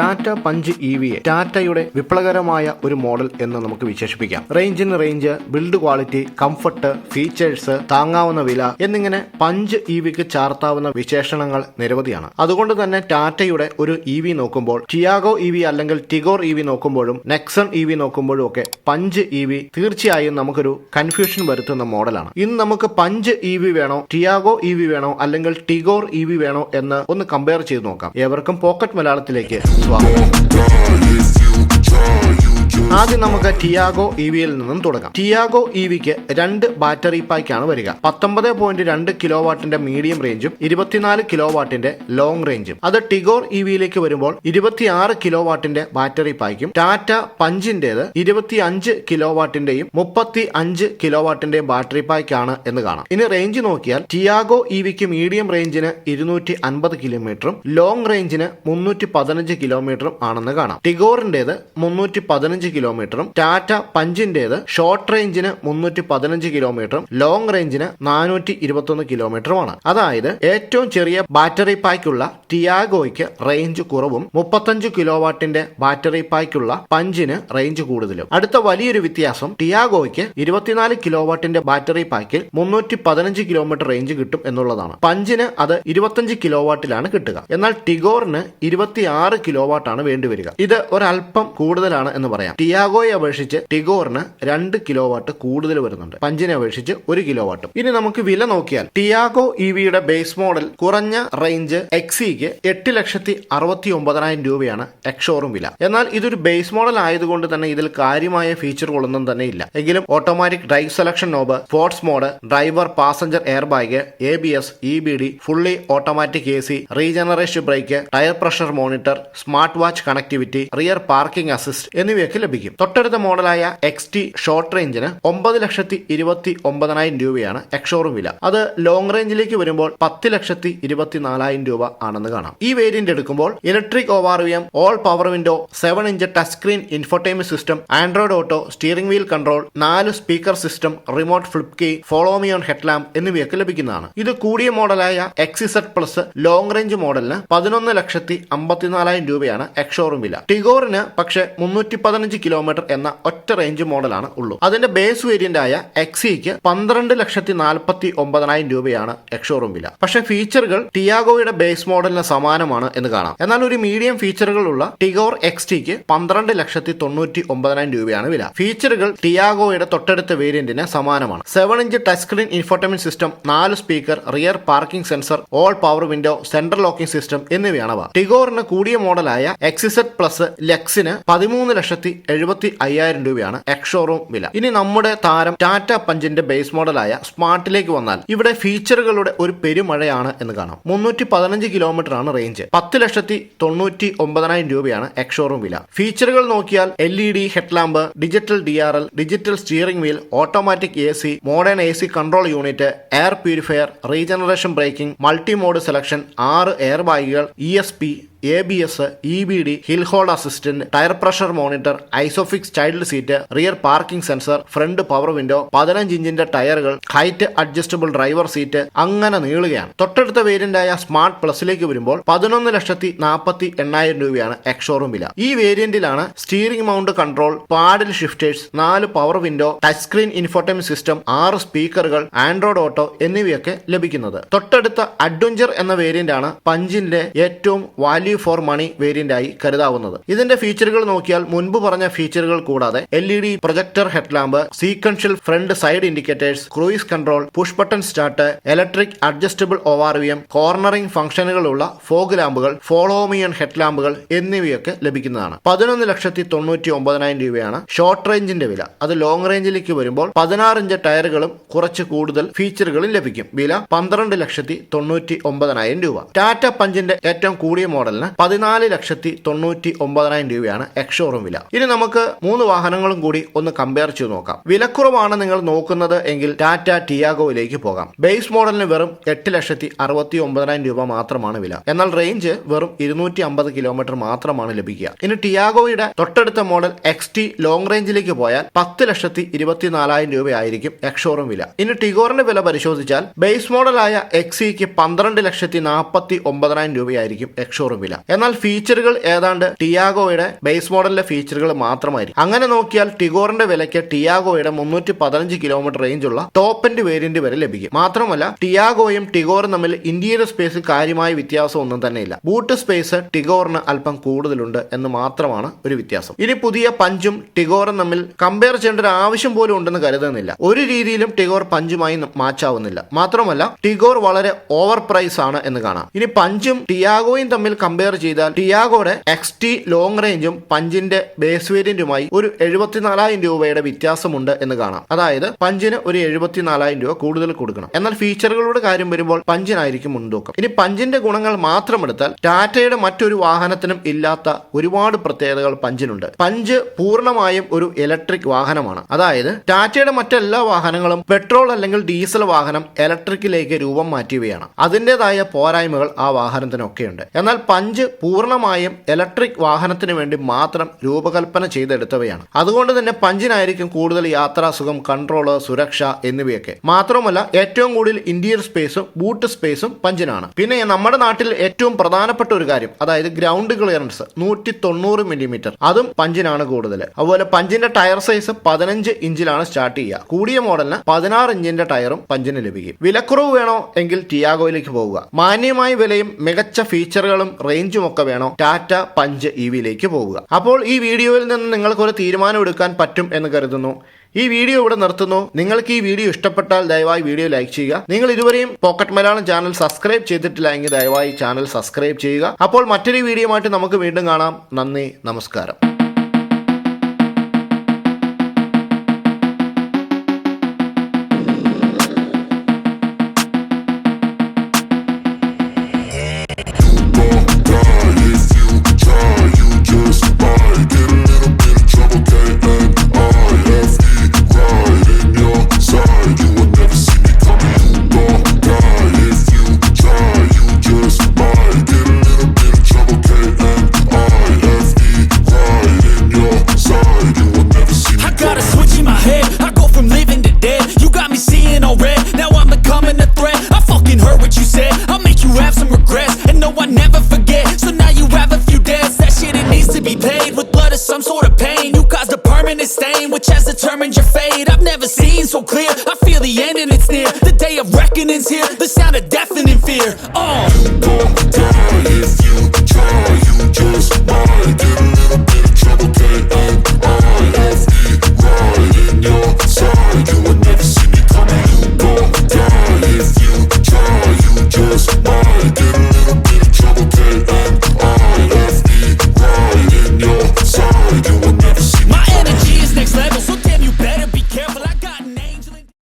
Tata punch EVയെ ടാറ്റയുടെ വിപ്ലവകരമായ ഒരു മോഡൽ എന്ന് നമുക്ക് വിശേഷിപ്പിക്കാം. റേഞ്ചിന് range, build quality, comfort, features, താങ്ങാവുന്ന വില എന്നിങ്ങനെ പഞ്ച് EVക്ക് ചാർത്താവുന്ന വിശേഷണങ്ങൾ നിരവധിയാണ്. അതുകൊണ്ട് തന്നെ ടാറ്റയുടെ ഒരു EV നോക്കുമ്പോൾ ടിയാഗോ EV അല്ലെങ്കിൽ ടിഗോർ EV നോക്കുമ്പോഴും നെക്സൺ EV നോക്കുമ്പോഴും ഒക്കെ പഞ്ച് EV തീർച്ചയായും നമുക്കൊരു കൺഫ്യൂഷൻ വരുത്തുന്ന മോഡലാണ്. ഇന്ന് നമുക്ക് പഞ്ച് EV വേണോ, ടിയാഗോ EV വേണോ അല്ലെങ്കിൽ ടിഗോർ EV വേണോ എന്ന് ഒന്ന് കമ്പയർ ചെയ്ത് നോക്കാം. ഏവർക്കും പോക്കറ്റ് മലയാളത്തിലേക്ക് സ്വാഗതം. ആദ്യം നമുക്ക് ടിയാഗോ EVയിൽ നിന്നും തുടങ്ങാം. ടിയാഗോ EVക്ക് 2 ബാറ്ററി പായ്ക്കാണ് വരിക. 19.2 കിലോവാട്ടിന്റെ മീഡിയം റേഞ്ചും 24 കിലോവാട്ടിന്റെ ലോങ് റേഞ്ചും. അത് ടിഗോർ EVയിലേക്ക് വരുമ്പോൾ 26 കിലോവാട്ടിന്റെ ബാറ്ററി പായ്ക്കും ടാറ്റ പഞ്ചിന്റേത് 25 കിലോവാട്ടിന്റെയും 35 കിലോവാട്ടിന്റെയും ബാറ്ററി പായ്ക്കാണ് എന്ന് കാണാം. ഇനി റേഞ്ച് നോക്കിയാൽ ടിയാഗോ EVക്ക് മീഡിയം റേഞ്ചിന് 250 കിലോമീറ്ററും ലോങ് റേഞ്ചിന് 315 കിലോമീറ്ററും ആണെന്ന് കാണാം. ടിഗോറിന്റേത് 315 കിലോമീറ്ററും ടാറ്റ പഞ്ചിന്റേത് ഷോർട്ട് റേഞ്ചിന് 315 കിലോമീറ്ററും ലോങ് റേഞ്ചിന് 421 കിലോമീറ്ററുമാണ്. അതായത് ഏറ്റവും ചെറിയ ബാറ്ററി പായ്ക്കുള്ള ടിയാഗോയ്ക്ക് റേഞ്ച് കുറവും 35 കിലോവാട്ടിന്റെ ബാറ്ററി പായ്ക്കുള്ള പഞ്ചിന് റേഞ്ച് കൂടുതലും. അടുത്ത വലിയൊരു വ്യത്യാസം ടിയാഗോയ്ക്ക് 24 കിലോവാട്ടിന്റെ ബാറ്ററി പായ്ക്കിൽ 315 കിലോമീറ്റർ റേഞ്ച് കിട്ടും എന്നുള്ളതാണ്. പഞ്ചിന് അത് 25 കിലോവാട്ടിലാണ് കിട്ടുക. എന്നാൽ ടിഗോറിന് 26 കിലോവാട്ടാണ് വേണ്ടിവരിക. ഇത് ഒരല്പം കൂടുതലാണ് എന്ന് പറയാം. ടിയാഗോയെ അപേക്ഷിച്ച് ടിഗോറിന് 2 കിലോവാട്ട് കൂടുതൽ വരുന്നുണ്ട്, പഞ്ചിനെ അപേക്ഷിച്ച് 1 കിലോവാട്ടും. ഇനി നമുക്ക് വില നോക്കിയാൽ ടിയാഗോ EVയുടെ ബേസ് മോഡൽ കുറഞ്ഞ റേഞ്ച് XEക്ക് 8,69,000 രൂപയാണ് എക്സ്ഷോറൂം വില. എന്നാൽ ഇതൊരു ബേസ് മോഡൽ ആയതുകൊണ്ട് തന്നെ ഇതിൽ കാര്യമായ ഫീച്ചറുകളൊന്നും തന്നെ ഇല്ല. എങ്കിലും automatic drive selection knob, sports mode, driver passenger air bag, ABS, EBD, fully automatic AC, regeneration brake, tyre pressure monitor, smart watch connectivity, rear parking assist എന്നിവയൊക്കെ ലഭിക്കും. തൊട്ടടുത്ത മോഡലായ XT ഷോർട്ട് റേഞ്ചിന് 9,29,000 രൂപയാണ് എക്സ്ഷോറൂം വില. അത് ലോങ് റേഞ്ചിലേക്ക് വരുമ്പോൾ 10,24,000 രൂപ ആണെന്ന് കാണാം. ഈ വേരിയന്റ് എടുക്കുമ്പോൾ electric ORVM, all power window, 7 inch touch screen infotainment system, Android auto, steering wheel control, 4 speaker system, remote flip key, follow me on headlamp എന്നിവയൊക്കെ ലഭിക്കുന്നതാണ്. ഇത് കൂടിയ മോഡലായ XZ പ്ലസ് ലോങ് റേഞ്ച് മോഡലിന് 11,54,000 രൂപയാണ് എക്സ്ഷോറൂം വില. ടിഗോറിന് പക്ഷേ 315 കിലോമീറ്റർ എന്ന ഒറ്റ റേഞ്ച് മോഡലാണ് ഉള്ളൂ. അതിന്റെ ബേസ് വേരിയന്റ് ആയ XEക്ക് 12,49,000 രൂപയാണ് എക്സ്ഷോറൂം വില. പക്ഷേ ഫീച്ചറുകൾ ടിയാഗോയുടെ ബേസ് മോഡലിന് സമാനമാണ് എന്ന് കാണാം. എന്നാൽ ഒരു മീഡിയം ഫീച്ചറുകളുള്ള ടിഗോർ XTക്ക് 12,99,000 രൂപയാണ് വില. ഫീച്ചറുകൾ ടിയാഗോയുടെ തൊട്ടടുത്ത വേരിയന്റിന് സമാനമാണ്. 7 inch touch screen infotainment system, 4 speaker, rear parking sensor, all power window, central locking system എന്നിവയാണവ. ടിഗോറിന് കൂടിയ മോഡലായ XZ പ്ലസ് ലെക്സിന് 13,75,000 രൂപയാണ് എക്സ്ഷോറൂം വില. ഇനി നമ്മുടെ താരം ടാറ്റ പഞ്ചിന്റെ ബേസ് മോഡലായ സ്മാർട്ടിലേക്ക് വന്നാൽ ഇവിടെ ഫീച്ചറുകളുടെ ഒരു പെരുമഴയാണ് എന്ന് കാണാം. 315 കിലോമീറ്റർ ആണ് റേഞ്ച്. 10,99,000 രൂപയാണ് എക്സ്ഷോറൂം വില. ഫീച്ചറുകൾ നോക്കിയാൽ LED headlamp, digital DRL, digital steering wheel, automatic AC, modern AC control unit, air purifier, regeneration braking, multi mode selection, 6 air ബാഗുകൾ, ESP, ABS, EBD, hill hold assistant, tyre pressure monitor, isofix child seat, rear parking sensor, front power window, 15 ഇഞ്ചിന്റെ ടയറുകൾ, height adjustable driver seat, അങ്ങനെ നീളുകയാണ്. തൊട്ടടുത്ത വേരിയന്റായ smart പ്ലസിലേക്ക് വരുമ്പോൾ 11,48,000 രൂപയാണ് ex showroom വില. ഈ വേരിയന്റിലാണ് steering mount control, paddle shifters, 4 power window, touch screen infotainment system, 6 സ്പീക്കറുകൾ, ആൻഡ്രോയിഡ് ഓട്ടോ എന്നിവയൊക്കെ ലഭിക്കുന്നത്. തൊട്ടടുത്ത അഡ്വഞ്ചർ എന്ന വേരിയന്റ് ആണ് പഞ്ചിന്റെ ഏറ്റവും വാല്യൂ ഫോർ മണി വേരിയന്റ് ആയി കരുതാവുന്നത്. ഇതിന്റെ ഫീച്ചറുകൾ നോക്കിയാൽ മുൻപ് പറഞ്ഞ ഫീച്ചറുകൾ കൂടാതെ LED projector headlamp, sequential front side indicators, cruise control, push button start, electric adjustable ORVM, cornering ഫംഗ്ഷനുകളുള്ള ഫോഗ് ലാമ്പുകൾ, ഫോളോ മി ഓൺ ഹെഡ്ലാമ്പുകൾ എന്നിവയൊക്കെ ലഭിക്കുന്നതാണ്. 11,99,000 രൂപയാണ് ഷോർട്ട് റേഞ്ചിന്റെ വില. അത് ലോങ് റേഞ്ചിലേക്ക് വരുമ്പോൾ 16 ഇഞ്ച് ടയറുകളും കുറച്ച് കൂടുതൽ ഫീച്ചറുകളും ലഭിക്കും. വില 12,99,000 രൂപ. ടാറ്റ പഞ്ചിന്റെ ഏറ്റവും കൂടിയ മോഡൽ 14,99,000 രൂപയാണ് എക്സ്ഷോറൂം വില. ഇനി നമുക്ക് 3 വാഹനങ്ങളും കൂടി ഒന്ന് കമ്പയർ ചെയ്ത് നോക്കാം. വിലക്കുറവാണ് നിങ്ങൾ നോക്കുന്നത് എങ്കിൽ ടാറ്റ ടിയാഗോയിലേക്ക് പോകാം. ബേസ് മോഡലിന് വെറും 8,69,000 രൂപ മാത്രമാണ് വില. എന്നാൽ റേഞ്ച് വെറും 250 കിലോമീറ്റർ മാത്രമാണ് ലഭിക്കുക. ഇനി ടിയാഗോയുടെ തൊട്ടടുത്ത മോഡൽ XT ലോങ് റേഞ്ചിലേക്ക് പോയാൽ 10,24,000 രൂപയായിരിക്കും എക്സ്ഷോറൂം വില. ഇനി ടിഗോറിന്റെ വില പരിശോധിച്ചാൽ ബേസ് മോഡലായ XEക്ക് 12,49,000 രൂപയായിരിക്കും എക്സ്ഷോറൂം വില. ഒന്നുമില്ല. എന്നാൽ ഫീച്ചറുകൾ ഏതാണ്ട് ടിയാഗോയുടെ ബേസ് മോഡലിലെ ഫീച്ചറുകൾ മാത്രമായിരിക്കും. അങ്ങനെ നോക്കിയാൽ ടിഗോറിന്റെ വിലയ്ക്ക് ടിയാഗോയുടെ 315 കിലോമീറ്റർ റേഞ്ചുള്ള ടോപ്പ് എൻഡ് വേരിയന്റ് വരെ ലഭിക്കും. മാത്രമല്ല ടിയാഗോയും ടിഗോറും തമ്മിൽ ഇന്റീരിയർ സ്പേസിൽ കാര്യമായ വ്യത്യാസം ഒന്നും തന്നെയില്ല. ബൂട്ട് സ്പേസ് ടിഗോറിന് അല്പം കൂടുതലുണ്ട് എന്ന് മാത്രമാണ് ഒരു വ്യത്യാസം. ഇനി പുതിയ പഞ്ചും ടിഗോറും തമ്മിൽ കമ്പയർ ചെയ്യേണ്ട ഒരു ആവശ്യം പോലും ഉണ്ടെന്ന് കരുതുന്നില്ല. ഒരു രീതിയിലും ടിഗോർ പഞ്ചുമായി മാച്ച് ആവുന്നില്ല. മാത്രമല്ല ടിഗോർ വളരെ ഓവർ പ്രൈസ് ആണ് എന്ന് കാണാം. ഇനി പഞ്ചും ടിയാഗോയും തമ്മിൽ കമ്പയർ ചെയ്താൽ ടിയാഗോയുടെ XT ലോങ് റേഞ്ചും പഞ്ചിന്റെ ബേസ് വേരിയന്റുമായി ഒരു 74,000 രൂപയുടെ വ്യത്യാസമുണ്ട് എന്ന് കാണാം. അതായത് പഞ്ചിന് ഒരു 74,000 രൂപ കൂടുതൽ കൊടുക്കണം. എന്നാൽ ഫീച്ചറുകളുടെ കാര്യം വരുമ്പോൾ പഞ്ചിനായിരിക്കും മുൻതൂക്കം. ഇനി പഞ്ചിന്റെ ഗുണങ്ങൾ മാത്രം എടുത്താൽ ടാറ്റയുടെ മറ്റൊരു വാഹനത്തിനും ഇല്ലാത്ത ഒരുപാട് പ്രത്യേകതകൾ പഞ്ചിനുണ്ട്. പഞ്ച് പൂർണ്ണമായും ഒരു ഇലക്ട്രിക് വാഹനമാണ്. അതായത് ടാറ്റയുടെ മറ്റെല്ലാ വാഹനങ്ങളും പെട്രോൾ അല്ലെങ്കിൽ ഡീസൽ വാഹനം ഇലക്ട്രിക്കിലേക്ക് രൂപം മാറ്റിയവയാണ്. അതിൻ്റെതായ പോരായ്മകൾ ആ വാഹനത്തിനൊക്കെയുണ്ട്. എന്നാൽ പഞ്ച് പൂർണ്ണമായും ഇലക്ട്രിക് വാഹനത്തിന് വേണ്ടി മാത്രം രൂപകൽപ്പന ചെയ്തെടുത്തവയാണ്. അതുകൊണ്ട് തന്നെ പഞ്ചിനായിരിക്കും കൂടുതൽ യാത്രാസുഖം, കൺട്രോള്, സുരക്ഷ എന്നിവയൊക്കെ. മാത്രമല്ല ഏറ്റവും കൂടുതൽ ഇന്റീരിയർ സ്പേസും ബൂട്ട് സ്പേസും പഞ്ചിനാണ്. പിന്നെ നമ്മുടെ നാട്ടിൽ ഏറ്റവും പ്രധാനപ്പെട്ട ഒരു കാര്യം, അതായത് ഗ്രൗണ്ട് ക്ലിയറൻസ് 190 മില്ലിമീറ്റർ, അതും പഞ്ചിനാണ് കൂടുതൽ. അതുപോലെ പഞ്ചിന്റെ ടയർ സൈസ് 15 ഇഞ്ചിലാണ് സ്റ്റാർട്ട് ചെയ്യുക. കൂടിയ മോഡലിന് 16 ഇഞ്ചിന്റെ ടയറും പഞ്ചിന് ലഭിക്കും. വിലക്കുറവ് വേണോ എങ്കിൽ ടിയാഗോയിലേക്ക് പോവുക. മാന്യമായ വിലയും മികച്ച ഫീച്ചറുകളും റേഞ്ചും ഒക്കെ വേണോ ടാറ്റ പഞ്ച് EVയിലേക്ക് പോവുക. അപ്പോൾ ഈ വീഡിയോയിൽ നിന്ന് നിങ്ങൾക്കൊരു തീരുമാനം എടുക്കാൻ പറ്റും എന്ന് കരുതുന്നു. ഈ വീഡിയോ ഇവിടെ നിർത്തുന്നു. നിങ്ങൾക്ക് ഈ വീഡിയോ ഇഷ്ടപ്പെട്ടാൽ ദയവായി വീഡിയോ ലൈക്ക് ചെയ്യുക. നിങ്ങൾ ഇതുവരെയും പോക്കറ്റ് മലയാളം ചാനൽ സബ്സ്ക്രൈബ് ചെയ്തിട്ടില്ല എങ്കിൽ ദയവായി ചാനൽ സബ്സ്ക്രൈബ് ചെയ്യുക. അപ്പോൾ മറ്റൊരു വീഡിയോയുമായിട്ട് നമുക്ക് വീണ്ടും കാണാം. നന്ദി, നമസ്കാരം. Some sort of pain, you caused a permanent stain, which has determined your fate. I've never seen so clear, I feel the end and it's near. The day of reckoning's here, the sound of deafening fear. You won't die if you try, you just might get a little bit of trouble, K-N-I-F-E, right in your side, you will never see me coming. You won't die if you try, you just might.